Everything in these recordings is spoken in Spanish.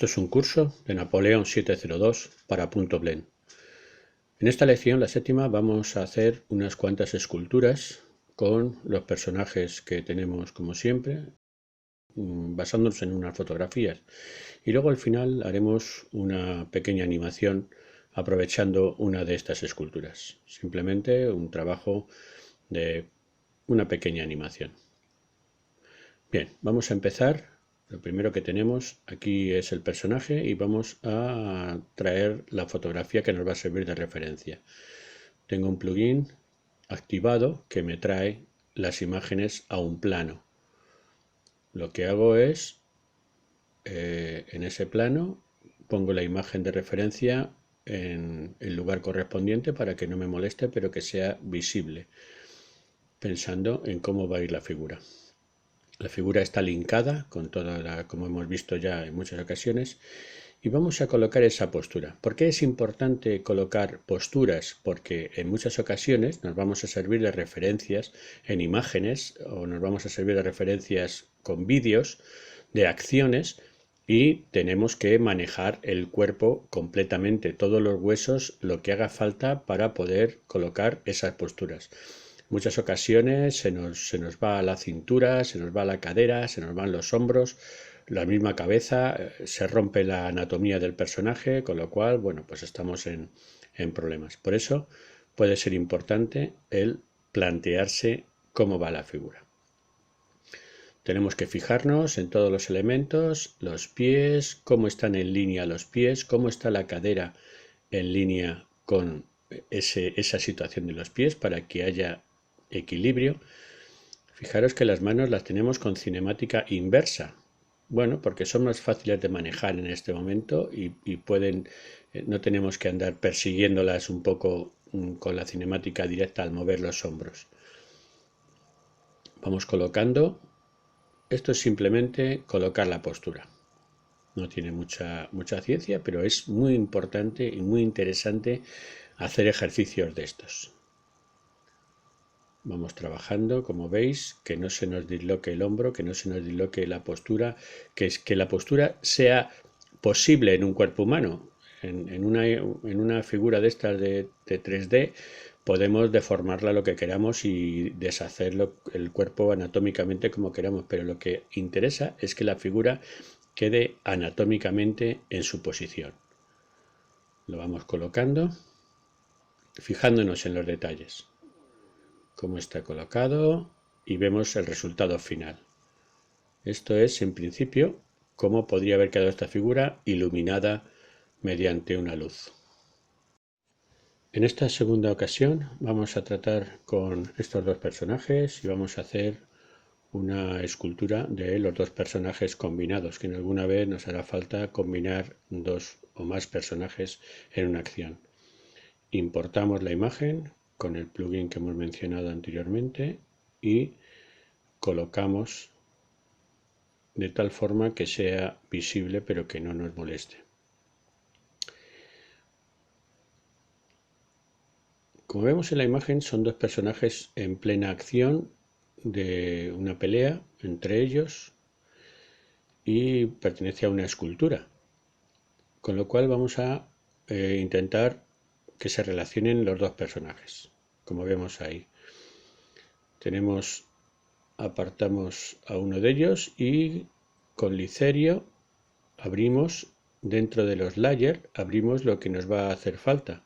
Esto es un curso de Napoleón 702 para Punto Blend. En esta lección, la séptima, vamos a hacer unas cuantas esculturas con los personajes que tenemos como siempre, basándonos en unas fotografías. Y luego al final haremos una pequeña animación aprovechando una de estas esculturas. Simplemente un trabajo de una pequeña animación. Bien, vamos a empezar. Lo primero que tenemos aquí es el personaje y vamos a traer la fotografía que nos va a servir de referencia. Tengo un plugin activado que me trae las imágenes a un plano. Lo que hago es, en ese plano, pongo la imagen de referencia en el lugar correspondiente para que no me moleste, pero que sea visible, pensando en cómo va a ir la figura. La figura está linkada con como hemos visto ya en muchas ocasiones, y vamos a colocar esa postura. ¿Por qué es importante colocar posturas? Porque en muchas ocasiones nos vamos a servir de referencias en imágenes o nos vamos a servir de referencias con vídeos de acciones y tenemos que manejar el cuerpo completamente, todos los huesos, lo que haga falta para poder colocar esas posturas. Muchas ocasiones se nos va la cintura, se nos va la cadera, se nos van los hombros, la misma cabeza, se rompe la anatomía del personaje, con lo cual, bueno, pues estamos en problemas. Por eso puede ser importante el plantearse cómo va la figura. Tenemos que fijarnos en todos los elementos, los pies, cómo están en línea los pies, cómo está la cadera en línea con esa situación de los pies para que haya equilibrio. Fijaros que las manos las tenemos con cinemática inversa. Bueno, porque son más fáciles de manejar en este momento y pueden, no tenemos que andar persiguiéndolas un poco con la cinemática directa al mover los hombros. Vamos colocando. Esto es simplemente colocar la postura. No tiene mucha ciencia, pero es muy importante y muy interesante hacer ejercicios de estos. Vamos trabajando, como veis, que no se nos disloque el hombro, que no se nos disloque la postura, que la postura sea posible en un cuerpo humano. En una figura de estas de 3D podemos deformarla lo que queramos y deshacerlo el cuerpo anatómicamente como queramos, pero lo que interesa es que la figura quede anatómicamente en su posición. Lo vamos colocando, fijándonos en los detalles, cómo está colocado, y vemos el resultado final. Esto es, en principio, cómo podría haber quedado esta figura iluminada mediante una luz. En esta segunda ocasión vamos a tratar con estos dos personajes y vamos a hacer una escultura de los dos personajes combinados, que en alguna vez nos hará falta combinar dos o más personajes en una acción. Importamos la imagen con el plugin que hemos mencionado anteriormente y colocamos de tal forma que sea visible pero que no nos moleste. Como vemos en la imagen, son dos personajes en plena acción de una pelea entre ellos y pertenece a una escultura, con lo cual vamos a intentar que se relacionen los dos personajes, como vemos ahí. Apartamos a uno de ellos y con licerio abrimos dentro de los layers, abrimos lo que nos va a hacer falta,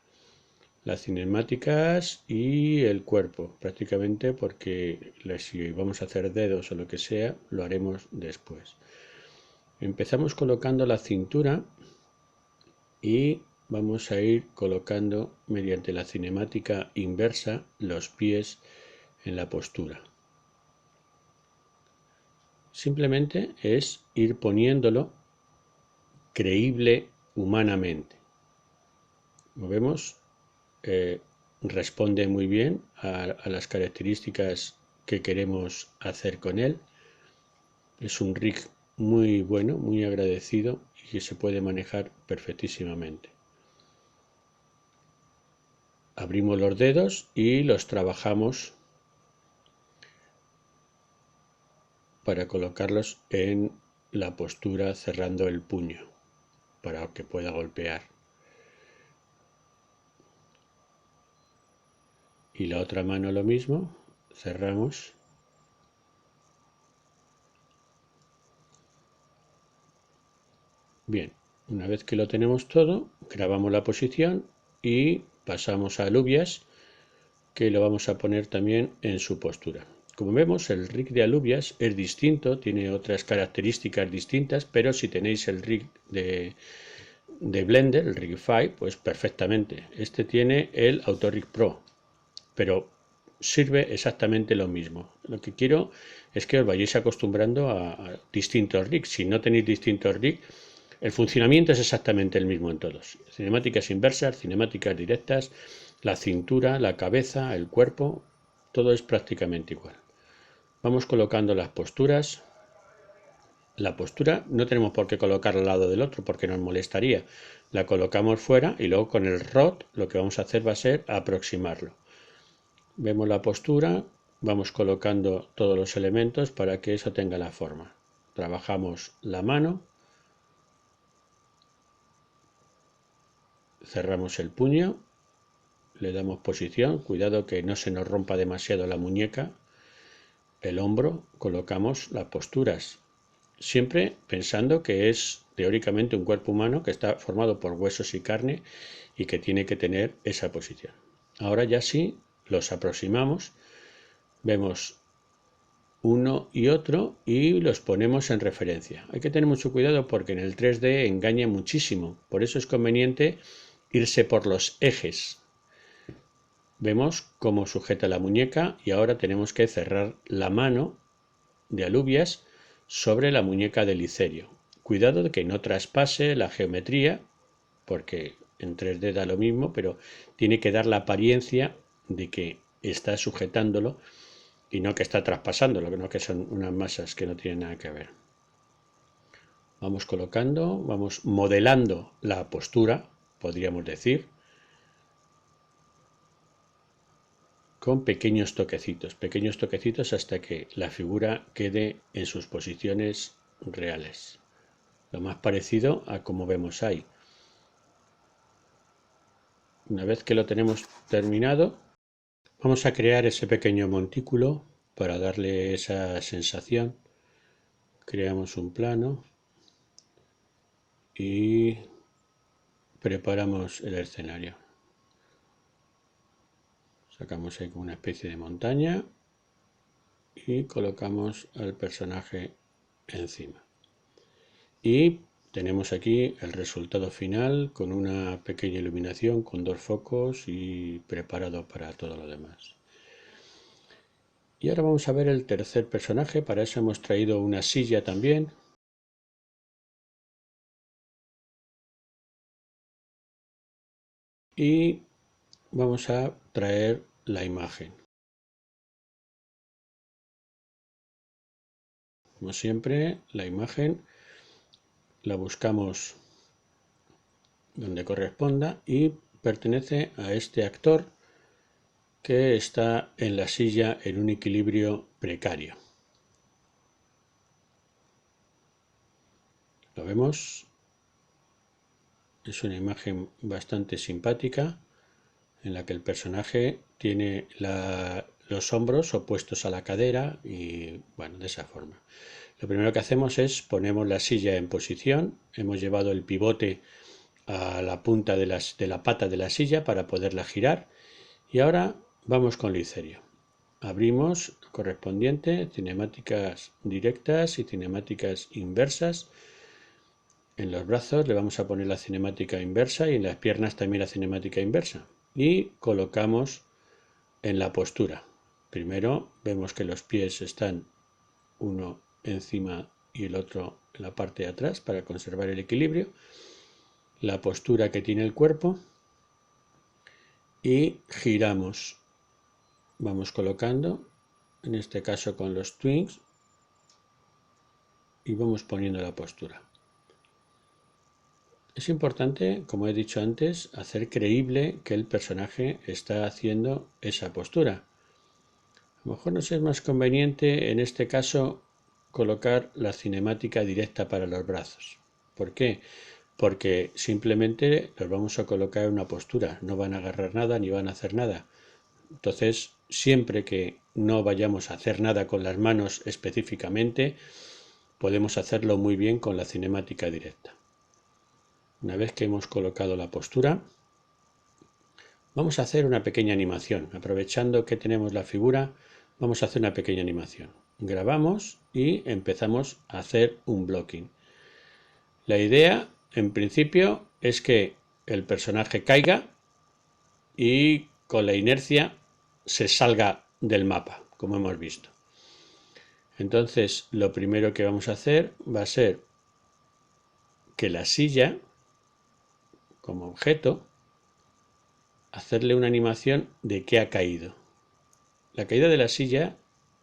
las cinemáticas y el cuerpo, prácticamente, porque si vamos a hacer dedos o lo que sea, lo haremos después. Empezamos colocando la cintura y vamos a ir colocando mediante la cinemática inversa los pies en la postura. Simplemente es ir poniéndolo creíble humanamente. Como vemos, responde muy bien a las características que queremos hacer con él. Es un rig muy bueno, muy agradecido y que se puede manejar perfectísimamente. Abrimos los dedos y los trabajamos para colocarlos en la postura cerrando el puño. para que pueda golpear. Y la otra mano lo mismo, cerramos. Bien, una vez que lo tenemos todo, grabamos la posición y pasamos a alubias, que lo vamos a poner también en su postura. Como vemos, el rig de alubias es distinto, tiene otras características distintas, pero si tenéis el rig de Blender, el Rigify, pues perfectamente. Este tiene el AutoRig Pro, pero sirve exactamente lo mismo. Lo que quiero es que os vayáis acostumbrando a distintos rigs. Si no tenéis distintos rigs, el funcionamiento es exactamente el mismo en todos. Cinemáticas inversas, cinemáticas directas, la cintura, la cabeza, el cuerpo, todo es prácticamente igual. Vamos colocando las posturas. La postura no tenemos por qué colocarla al lado del otro porque nos molestaría. La colocamos fuera y luego con el rod lo que vamos a hacer va a ser aproximarlo. Vemos la postura, vamos colocando todos los elementos para que eso tenga la forma. Trabajamos la mano, cerramos el puño, le damos posición, cuidado que no se nos rompa demasiado la muñeca, el hombro, colocamos las posturas, siempre pensando que es teóricamente un cuerpo humano que está formado por huesos y carne y que tiene que tener esa posición. Ahora ya sí los aproximamos, vemos uno y otro y los ponemos en referencia. Hay que tener mucho cuidado porque en el 3D engaña muchísimo, por eso es conveniente irse por los ejes. Vemos cómo sujeta la muñeca y ahora tenemos que cerrar la mano de alubias sobre la muñeca de Licerio. Cuidado de que no traspase la geometría, porque en 3D da lo mismo, pero tiene que dar la apariencia de que está sujetándolo y no que está traspasándolo, no que son unas masas que no tienen nada que ver. Vamos colocando, vamos modelando la postura, podríamos decir, con pequeños toquecitos hasta que la figura quede en sus posiciones reales, lo más parecido a como vemos ahí. Una vez que lo tenemos terminado, vamos a crear ese pequeño montículo para darle esa sensación. Creamos un plano y preparamos el escenario. Sacamos ahí como una especie de montaña y colocamos al personaje encima. Y tenemos aquí el resultado final con una pequeña iluminación con dos focos y preparado para todo lo demás. Y ahora vamos a ver el tercer personaje. Para eso hemos traído una silla también. Y vamos a traer la imagen. Como siempre, la imagen la buscamos donde corresponda y pertenece a este actor que está en la silla en un equilibrio precario. ¿Lo vemos? Es una imagen bastante simpática en la que el personaje tiene los hombros opuestos a la cadera y bueno, de esa forma. Lo primero que hacemos es ponemos la silla en posición, hemos llevado el pivote a la punta de la pata de la silla para poderla girar y ahora vamos con Licerio. Abrimos el correspondiente, cinemáticas directas y cinemáticas inversas. En los brazos le vamos a poner la cinemática inversa y en las piernas también la cinemática inversa. Y colocamos en la postura. Primero vemos que los pies están uno encima y el otro en la parte de atrás para conservar el equilibrio. La postura que tiene el cuerpo y giramos. Vamos colocando, en este caso con los twins, y vamos poniendo la postura. Es importante, como he dicho antes, hacer creíble que el personaje está haciendo esa postura. A lo mejor nos es más conveniente en este caso colocar la cinemática directa para los brazos. ¿Por qué? porque simplemente los vamos a colocar en una postura, no van a agarrar nada ni van a hacer nada. Entonces, siempre que no vayamos a hacer nada con las manos específicamente, podemos hacerlo muy bien con la cinemática directa. Una vez que hemos colocado la postura, vamos a hacer una pequeña animación. Aprovechando que tenemos la figura, vamos a hacer una pequeña animación. Grabamos y empezamos a hacer un blocking. La idea, en principio, es que el personaje caiga y con la inercia se salga del mapa, como hemos visto. Entonces, lo primero que vamos a hacer va a ser que la silla, como objeto, hacerle una animación de que ha caído. La caída de la silla,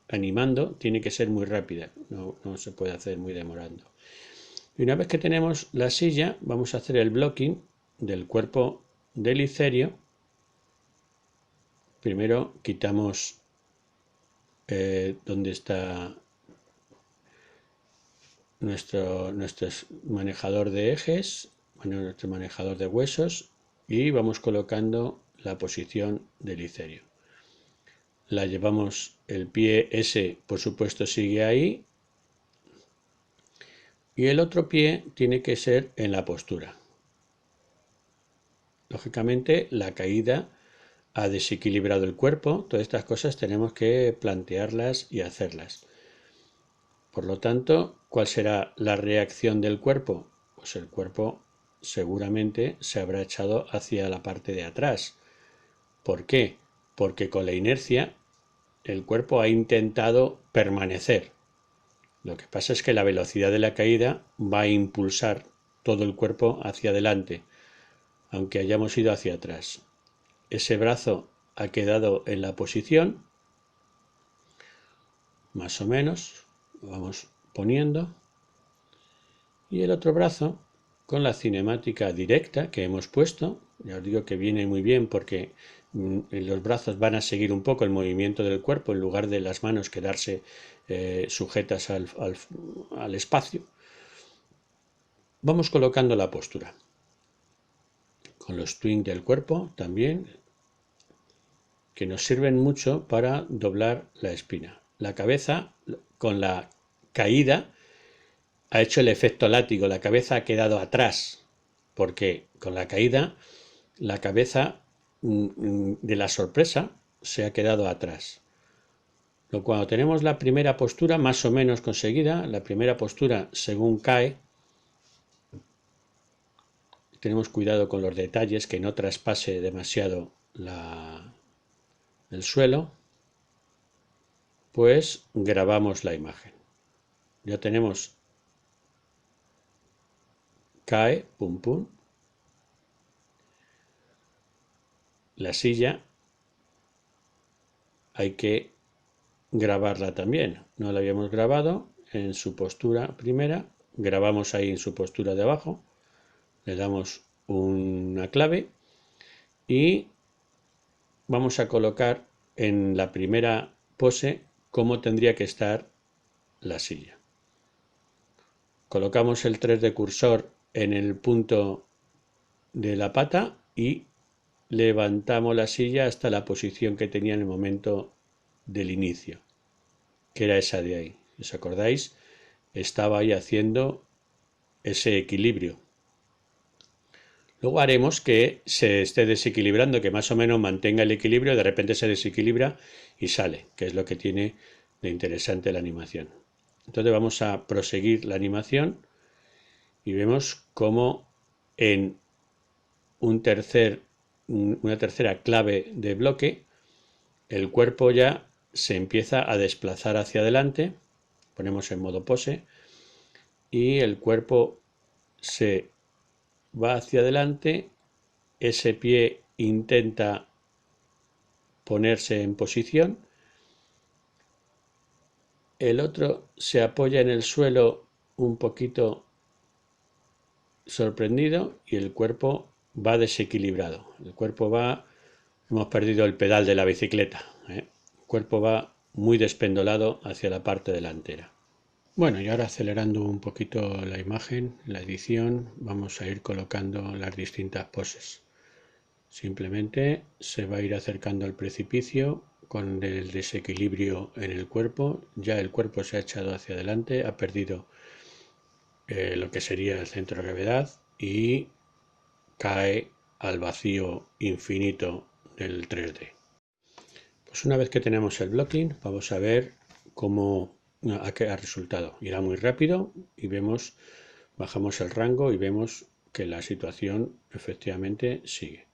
animando, tiene que ser muy rápida, no se puede hacer muy demorando. Y una vez que tenemos la silla, vamos a hacer el blocking del cuerpo del Licerio. Primero quitamos donde está nuestro manejador de ejes, nuestro manejador de huesos, y vamos colocando la posición del Licerio. La llevamos, el pie ese por supuesto sigue ahí, y el otro pie tiene que ser en la postura. Lógicamente la caída ha desequilibrado el cuerpo, todas estas cosas tenemos que plantearlas y hacerlas. Por lo tanto, ¿cuál será la reacción del cuerpo? Pues el cuerpo seguramente se habrá echado hacia la parte de atrás. ¿Por qué? Porque con la inercia el cuerpo ha intentado permanecer. Lo que pasa es que la velocidad de la caída va a impulsar todo el cuerpo hacia adelante, aunque hayamos ido hacia atrás. Ese brazo ha quedado en la posición, más o menos, lo vamos poniendo, y el otro brazo con la cinemática directa que hemos puesto. Ya os digo que viene muy bien porque los brazos van a seguir un poco el movimiento del cuerpo en lugar de las manos quedarse sujetas al espacio. Vamos colocando la postura con los twins del cuerpo también, que nos sirven mucho para doblar la espina. La cabeza, con la caída, ha hecho el efecto látigo, la cabeza ha quedado atrás, porque con la caída la cabeza de la sorpresa se ha quedado atrás. Cuando tenemos la primera postura más o menos conseguida, la primera postura según cae, tenemos cuidado con los detalles, que no traspase demasiado el suelo, pues grabamos la imagen. Ya tenemos cae, pum pum, la silla hay que grabarla también, no la habíamos grabado en su postura primera, grabamos ahí en su postura de abajo, le damos una clave y vamos a colocar en la primera pose cómo tendría que estar la silla. Colocamos el 3 de cursor en el punto de la pata y levantamos la silla hasta la posición que tenía en el momento del inicio, que era esa de ahí. ¿Os acordáis? Estaba ahí haciendo ese equilibrio. Luego haremos que se esté desequilibrando, que más o menos mantenga el equilibrio, de repente se desequilibra y sale, que es lo que tiene de interesante la animación. Entonces vamos a proseguir la animación y vemos cómo en una tercera clave de bloque el cuerpo ya se empieza a desplazar hacia adelante, ponemos en modo pose, y el cuerpo se va hacia adelante, ese pie intenta ponerse en posición, el otro se apoya en el suelo un poquito sorprendido y el cuerpo va desequilibrado. El cuerpo va, hemos perdido el pedal de la bicicleta, El cuerpo va muy despendolado hacia la parte delantera. Bueno, y ahora acelerando un poquito la imagen, la edición, vamos a ir colocando las distintas poses. Simplemente se va a ir acercando al precipicio con el desequilibrio en el cuerpo. Ya el cuerpo se ha echado hacia adelante, ha perdido lo que sería el centro de gravedad y cae al vacío infinito del 3D. Pues una vez que tenemos el blocking, vamos a ver cómo a qué ha resultado. Irá muy rápido y vemos, bajamos el rango y vemos que la situación efectivamente sigue.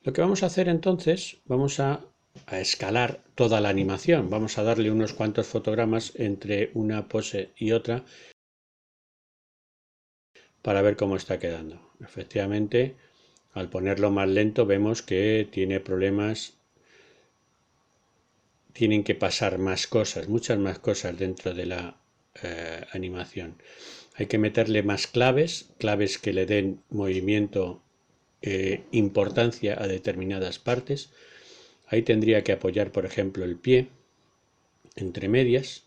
Lo que vamos a hacer entonces, vamos a escalar toda la animación. Vamos a darle unos cuantos fotogramas entre una pose y otra para ver cómo está quedando. Efectivamente, al ponerlo más lento vemos que tiene problemas, tienen que pasar más cosas, muchas más cosas dentro de la animación. Hay que meterle más claves, claves que le den movimiento, importancia a determinadas partes. Ahí tendría que apoyar, por ejemplo, el pie entre medias,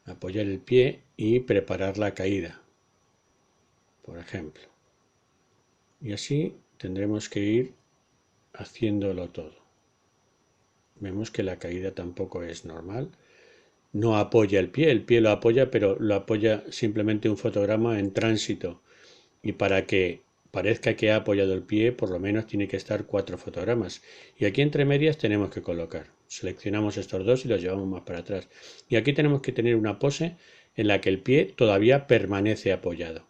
apoyar el pie y preparar la caída, por ejemplo. Y así tendremos que ir haciéndolo todo. Vemos que la caída tampoco es normal. No apoya el pie lo apoya, pero lo apoya simplemente un fotograma en tránsito. Y para que parezca que ha apoyado el pie, por lo menos tiene que estar 4 fotogramas. Y aquí entre medias tenemos que colocar. Seleccionamos estos dos y los llevamos más para atrás. Y aquí tenemos que tener una pose en la que el pie todavía permanece apoyado.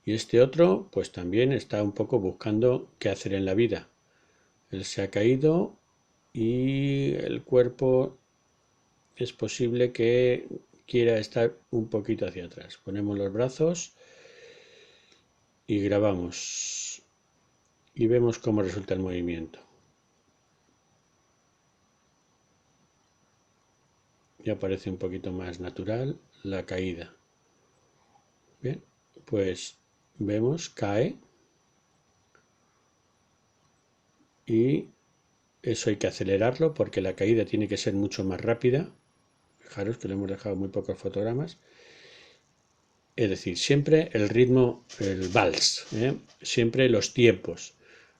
Y este otro, pues también está un poco buscando qué hacer en la vida. Él se ha caído y el cuerpo es posible que quiera estar un poquito hacia atrás. Ponemos los brazos y grabamos y vemos cómo resulta el movimiento. Ya parece un poquito más natural la caída. Bien, pues vemos, cae y eso hay que acelerarlo porque la caída tiene que ser mucho más rápida. Fijaros que le hemos dejado muy pocos fotogramas. Es decir, siempre el ritmo, el vals, siempre los tiempos.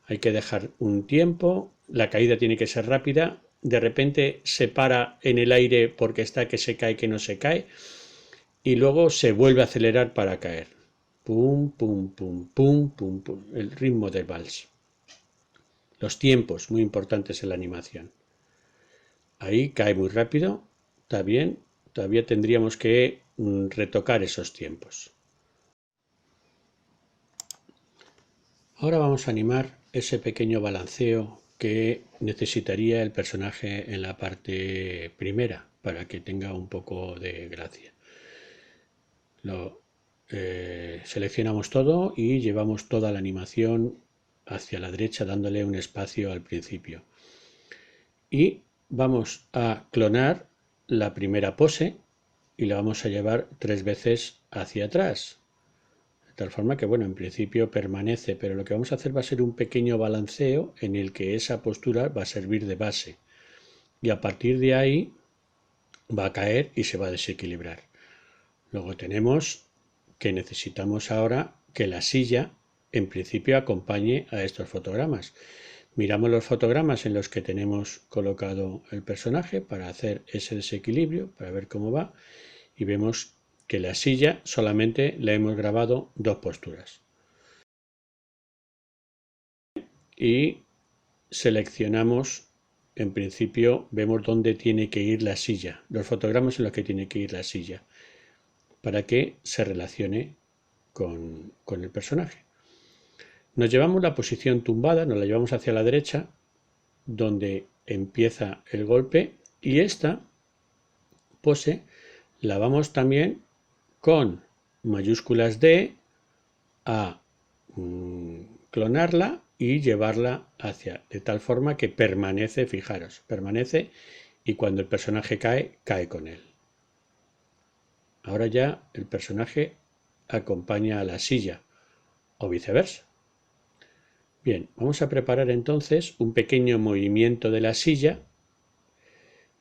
Hay que dejar un tiempo, la caída tiene que ser rápida, de repente se para en el aire porque está que se cae, que no se cae, y luego se vuelve a acelerar para caer. Pum, pum, pum, pum, pum, pum. El ritmo del vals. Los tiempos, muy importantes en la animación. Ahí cae muy rápido, está bien, todavía tendríamos que retocar esos tiempos. Ahora vamos a animar ese pequeño balanceo que necesitaría el personaje en la parte primera para que tenga un poco de gracia. Lo seleccionamos todo y llevamos toda la animación hacia la derecha dándole un espacio al principio. Y vamos a clonar la primera pose y la vamos a llevar 3 veces hacia atrás. De tal forma que, bueno, en principio permanece, pero lo que vamos a hacer va a ser un pequeño balanceo en el que esa postura va a servir de base. Y a partir de ahí va a caer y se va a desequilibrar. Luego tenemos que necesitamos ahora que la silla en principio acompañe a estos fotogramas. Miramos los fotogramas en los que tenemos colocado el personaje para hacer ese desequilibrio, para ver cómo va, y vemos que la silla solamente le hemos grabado 2 posturas. Y seleccionamos, en principio vemos dónde tiene que ir la silla, los fotogramas en los que tiene que ir la silla, para que se relacione con el personaje. Nos llevamos la posición tumbada, nos la llevamos hacia la derecha, donde empieza el golpe, y esta pose la vamos también con mayúsculas D a clonarla y llevarla hacia, de tal forma que permanece, fijaros, permanece y cuando el personaje cae, cae con él. Ahora ya el personaje acompaña a la silla o viceversa. Bien, vamos a preparar entonces un pequeño movimiento de la silla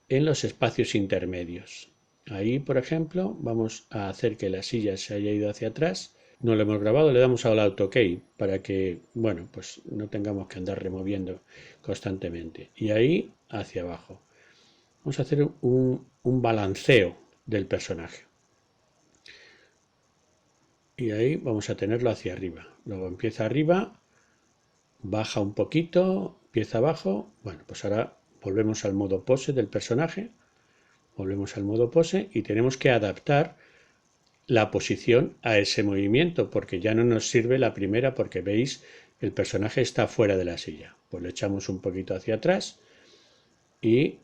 en los espacios intermedios. Ahí, por ejemplo, vamos a hacer que la silla se haya ido hacia atrás. No lo hemos grabado, le damos al auto OK para que, bueno, pues no tengamos que andar removiendo constantemente. Y ahí hacia abajo. Vamos a hacer un balanceo del personaje. Y ahí vamos a tenerlo hacia arriba. Luego empieza arriba, baja un poquito, empieza abajo. Bueno, pues ahora volvemos al modo pose del personaje. Volvemos al modo pose y tenemos que adaptar la posición a ese movimiento, porque ya no nos sirve la primera, porque veis el personaje está fuera de la silla. Pues lo echamos un poquito hacia atrás y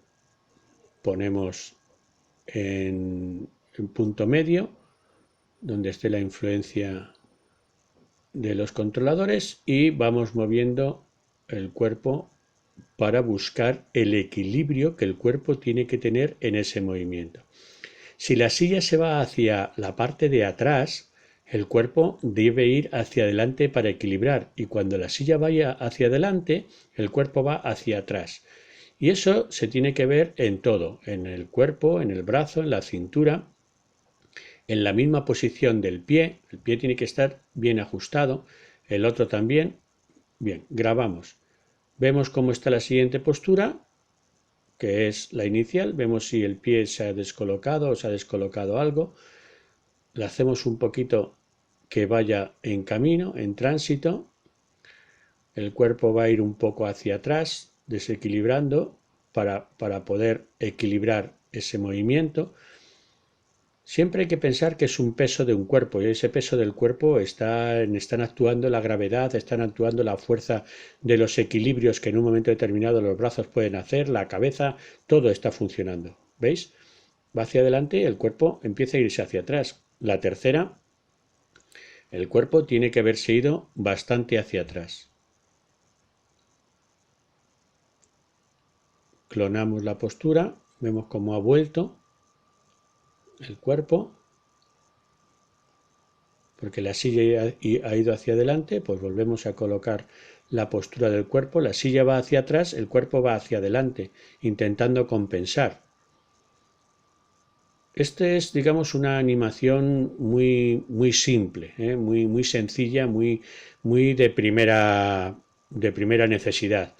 ponemos en punto medio donde esté la influencia de los controladores y vamos moviendo el cuerpo para buscar el equilibrio que el cuerpo tiene que tener en ese movimiento. Si la silla se va hacia la parte de atrás, el cuerpo debe ir hacia adelante para equilibrar, y cuando la silla vaya hacia adelante, el cuerpo va hacia atrás. Y eso se tiene que ver en todo, en el cuerpo, en el brazo, en la cintura, en la misma posición del pie. El pie tiene que estar bien ajustado, el otro también. Bien, grabamos. Vemos cómo está la siguiente postura, que es la inicial. Vemos si el pie se ha descolocado o se ha descolocado algo. Le hacemos un poquito que vaya en camino, en tránsito. El cuerpo va a ir un poco hacia atrás, desequilibrando para poder equilibrar ese movimiento. Siempre hay que pensar que es un peso de un cuerpo, y ese peso del cuerpo están actuando la gravedad, están actuando la fuerza de los equilibrios que en un momento determinado los brazos pueden hacer, la cabeza, todo está funcionando. ¿Veis? Va hacia adelante y el cuerpo empieza a irse hacia atrás. La tercera, el cuerpo tiene que haberse ido bastante hacia atrás. Clonamos la postura, vemos cómo ha vuelto el cuerpo, porque la silla ha ido hacia adelante, pues volvemos a colocar la postura del cuerpo. La silla va hacia atrás, el cuerpo va hacia adelante, intentando compensar. Este es, digamos, una animación muy simple, muy sencilla, muy de primera necesidad.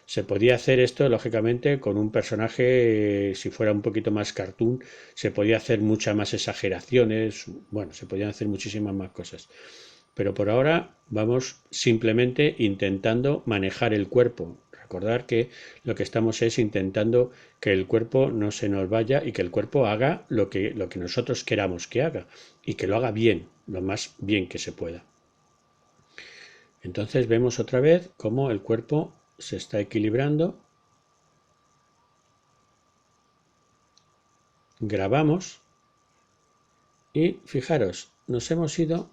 Se podía hacer esto, lógicamente, con un personaje, si fuera un poquito más cartoon, se podía hacer muchas más exageraciones, bueno, se podían hacer muchísimas más cosas. Pero por ahora vamos simplemente intentando manejar el cuerpo. Recordar que lo que estamos es intentando que el cuerpo no se nos vaya y que el cuerpo haga lo que nosotros queramos que haga y que lo haga bien, lo más bien que se pueda. Entonces vemos otra vez cómo el cuerpo se está equilibrando. Grabamos y fijaros, nos hemos ido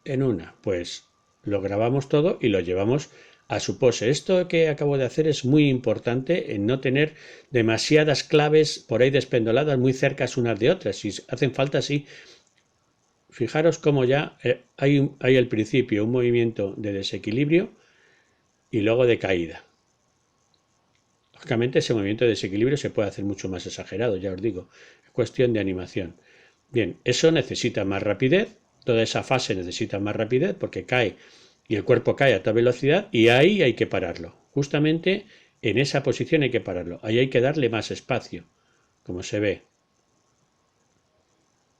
en una, pues lo grabamos todo y lo llevamos a su pose. Esto que acabo de hacer es muy importante en no tener demasiadas claves por ahí despendoladas muy cercas unas de otras. Si hacen falta, sí. Fijaros cómo ya hay al principio un movimiento de desequilibrio y luego de caída. Lógicamente ese movimiento de desequilibrio se puede hacer mucho más exagerado, ya os digo, es cuestión de animación. Bien, eso necesita más rapidez, toda esa fase necesita más rapidez porque cae y el cuerpo cae a toda velocidad y ahí hay que pararlo. Justamente en esa posición hay que pararlo, ahí hay que darle más espacio, como se ve.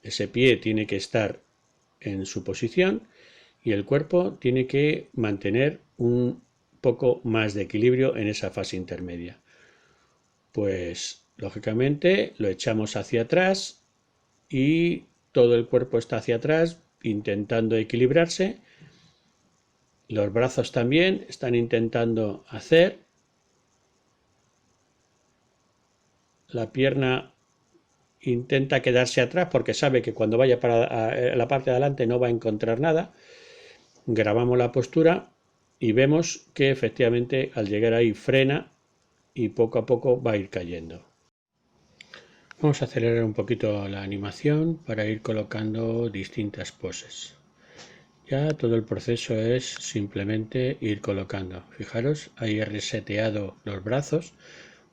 Ese pie tiene que estar en su posición y el cuerpo tiene que mantener un poco más de equilibrio en esa fase intermedia. Pues lógicamente lo echamos hacia atrás y todo el cuerpo está hacia atrás intentando equilibrarse. Los brazos también están intentando hacer. La pierna intenta quedarse atrás porque sabe que cuando vaya para la parte de adelante no va a encontrar nada. Grabamos la postura y vemos que efectivamente al llegar ahí frena y poco a poco va a ir cayendo. Vamos a acelerar un poquito la animación para ir colocando distintas poses. Ya todo el proceso es simplemente ir colocando. Fijaros, ahí he reseteado los brazos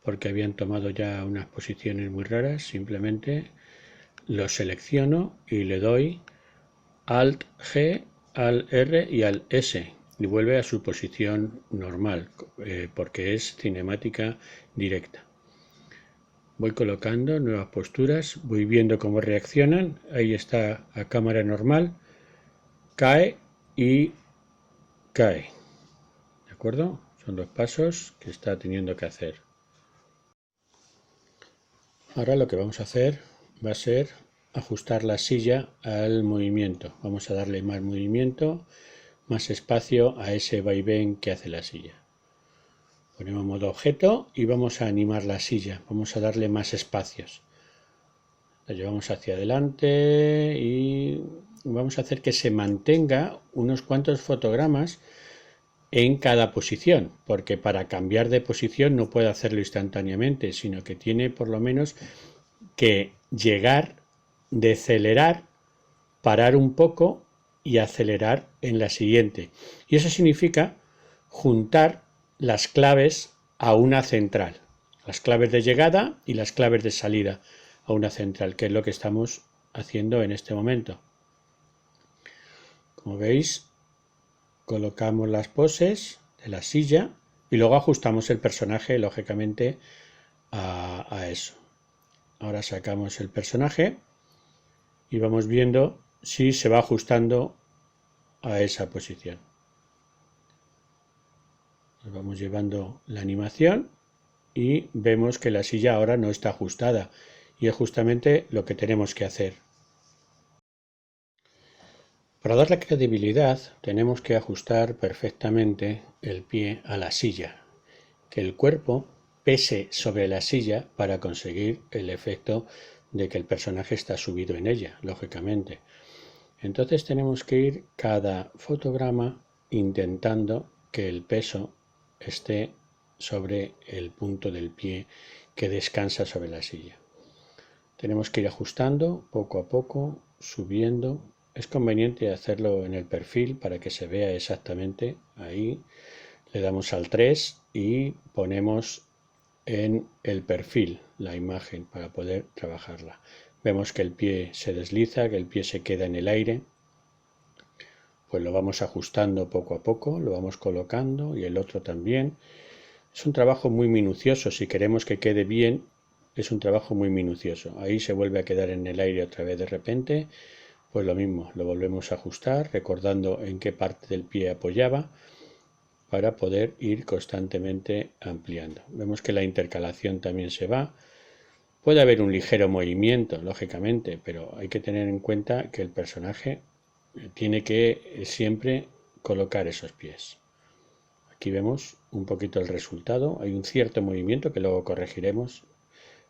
porque habían tomado ya unas posiciones muy raras. Simplemente lo selecciono y le doy Alt G, Alt R y Alt S y vuelve a su posición normal, porque es cinemática directa. Voy colocando nuevas posturas, voy viendo cómo reaccionan. Ahí está a cámara normal, cae y cae. ¿De acuerdo? Son los pasos que está teniendo que hacer. Ahora lo que vamos a hacer va a ser ajustar la silla al movimiento. Vamos a darle más movimiento, más espacio a ese vaivén que hace la silla. Ponemos modo objeto y vamos a animar la silla. Vamos a darle más espacios. La llevamos hacia adelante y vamos a hacer que se mantenga unos cuantos fotogramas en cada posición, porque para cambiar de posición no puede hacerlo instantáneamente, sino que tiene por lo menos que llegar, decelerar, parar un poco y acelerar en la siguiente. Y eso significa juntar las claves a una central, las claves de llegada y las claves de salida a una central, que es lo que estamos haciendo en este momento. Como veis, colocamos las poses de la silla y luego ajustamos el personaje, lógicamente, a eso. Ahora sacamos el personaje y vamos viendo si se va ajustando a esa posición. Nos vamos llevando la animación y vemos que la silla ahora no está ajustada, y es justamente lo que tenemos que hacer. Para darle credibilidad tenemos que ajustar perfectamente el pie a la silla, que el cuerpo pese sobre la silla para conseguir el efecto de que el personaje está subido en ella, lógicamente. Entonces tenemos que ir cada fotograma intentando que el peso esté sobre el punto del pie que descansa sobre la silla. Tenemos que ir ajustando poco a poco, subiendo. Es conveniente hacerlo en el perfil para que se vea exactamente. Ahí le damos al 3 y ponemos en el perfil la imagen para poder trabajarla. Vemos que el pie se desliza, que el pie se queda en el aire. Pues lo vamos ajustando poco a poco, lo vamos colocando y el otro también. Es un trabajo muy minucioso. Si queremos que quede bien, es un trabajo muy minucioso. Ahí se vuelve a quedar en el aire otra vez de repente. Pues lo mismo, lo volvemos a ajustar, recordando en qué parte del pie apoyaba, para poder ir constantemente ampliando. Vemos que la intercalación también se va. Puede haber un ligero movimiento, lógicamente, pero hay que tener en cuenta que el personaje tiene que siempre colocar esos pies. Aquí vemos un poquito el resultado. Hay un cierto movimiento que luego corregiremos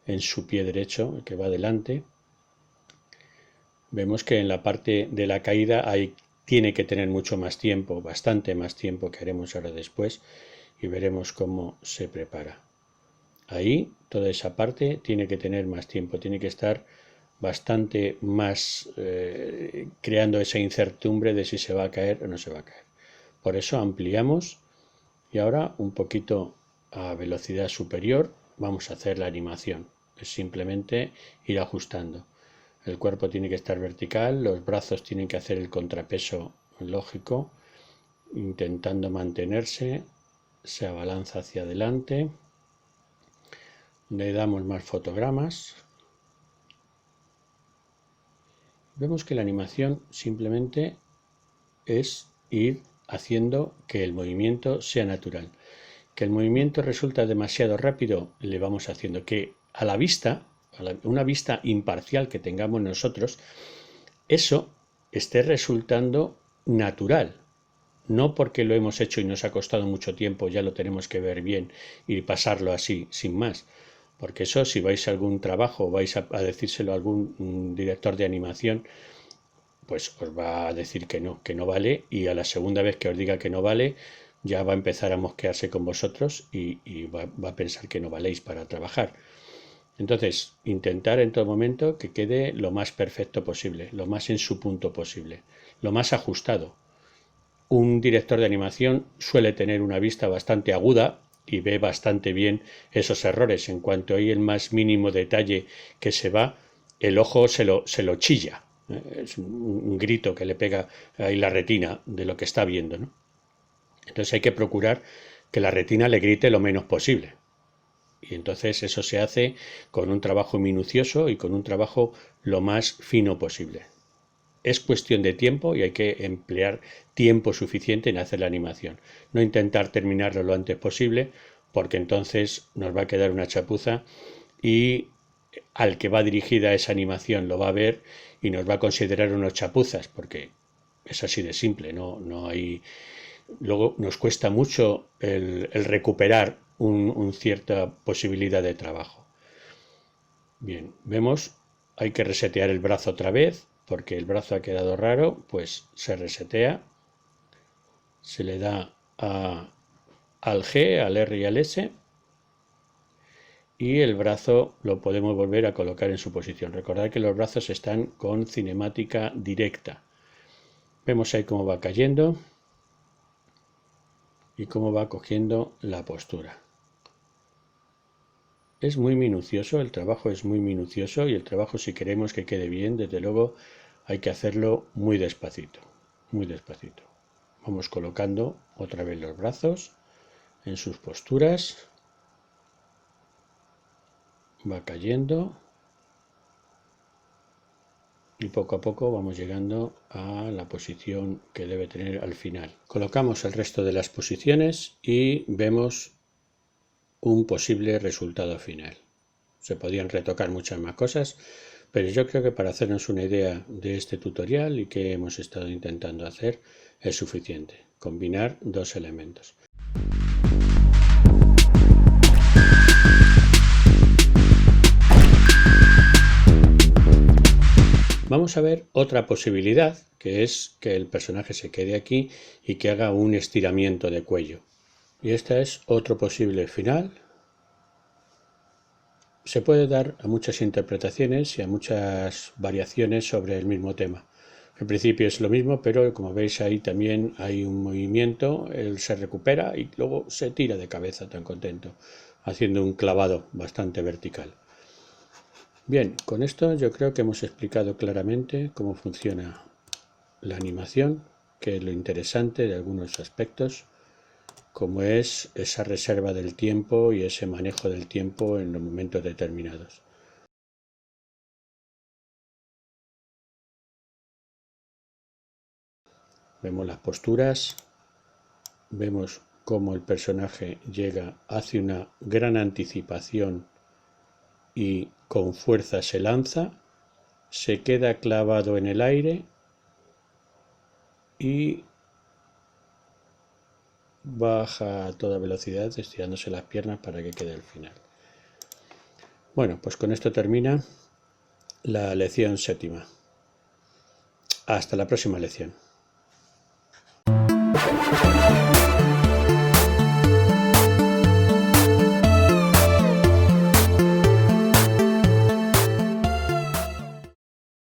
en su pie derecho, que va adelante. Vemos que en la parte de la caída tiene que tener mucho más tiempo, bastante más tiempo, que haremos ahora después, y veremos cómo se prepara. Ahí, toda esa parte tiene que tener más tiempo, tiene que estar bastante más creando esa incertidumbre de si se va a caer o no se va a caer. Por eso ampliamos y ahora un poquito a velocidad superior vamos a hacer la animación. Es simplemente ir ajustando. El cuerpo tiene que estar vertical, los brazos tienen que hacer el contrapeso lógico, intentando mantenerse, se abalanza hacia adelante. Le damos más fotogramas. Vemos que la animación simplemente es ir haciendo que el movimiento sea natural. Que el movimiento resulta demasiado rápido, le vamos haciendo que a la vista, una vista imparcial que tengamos nosotros, eso esté resultando natural. No porque lo hemos hecho y nos ha costado mucho tiempo, ya lo tenemos que ver bien y pasarlo así, sin más. Porque eso, si vais a algún trabajo, vais a decírselo a algún director de animación, pues os va a decir que no vale, y a la segunda vez que os diga que no vale, ya va a empezar a mosquearse con vosotros y va a pensar que no valéis para trabajar. Entonces, intentar en todo momento que quede lo más perfecto posible, lo más en su punto posible, lo más ajustado. Un director de animación suele tener una vista bastante aguda y ve bastante bien esos errores. En cuanto hay el más mínimo detalle que se va, el ojo se lo chilla. Es un grito que le pega ahí la retina de lo que está viendo, ¿no? Entonces hay que procurar que la retina le grite lo menos posible. Y entonces eso se hace con un trabajo minucioso y con un trabajo lo más fino posible. Es cuestión de tiempo y hay que emplear tiempo suficiente en hacer la animación. No intentar terminarlo lo antes posible, porque entonces nos va a quedar una chapuza y al que va dirigida esa animación lo va a ver y nos va a considerar unos chapuzas, porque es así de simple, no hay... Luego nos cuesta mucho el recuperar una cierta posibilidad de trabajo. Bien, vemos, hay que resetear el brazo otra vez, porque el brazo ha quedado raro, pues se resetea, se le da al G, al R y al S, y el brazo lo podemos volver a colocar en su posición. Recordad que los brazos están con cinemática directa. Vemos ahí cómo va cayendo y cómo va cogiendo la postura. Es muy minucioso, el trabajo es muy minucioso y el trabajo, si queremos que quede bien, desde luego hay que hacerlo muy despacito, muy despacito. Vamos colocando otra vez los brazos en sus posturas, va cayendo y poco a poco vamos llegando a la posición que debe tener al final. Colocamos el resto de las posiciones y vemos un posible resultado final. Se podían retocar muchas más cosas, pero yo creo que para hacernos una idea de este tutorial y que hemos estado intentando hacer es suficiente. Combinar dos elementos. Vamos a ver otra posibilidad, que es que el personaje se quede aquí y que haga un estiramiento de cuello. Y este es otro posible final. Se puede dar a muchas interpretaciones y a muchas variaciones sobre el mismo tema. Al principio es lo mismo, pero como veis ahí también hay un movimiento, él se recupera y luego se tira de cabeza tan contento, haciendo un clavado bastante vertical. Bien, con esto yo creo que hemos explicado claramente cómo funciona la animación, que es lo interesante de algunos aspectos, como es esa reserva del tiempo y ese manejo del tiempo en los momentos determinados. Vemos las posturas, vemos cómo el personaje llega, hace una gran anticipación y con fuerza se lanza, se queda clavado en el aire y baja a toda velocidad estirándose las piernas para que quede al final. Bueno, pues con esto termina la lección 7. Hasta la próxima lección.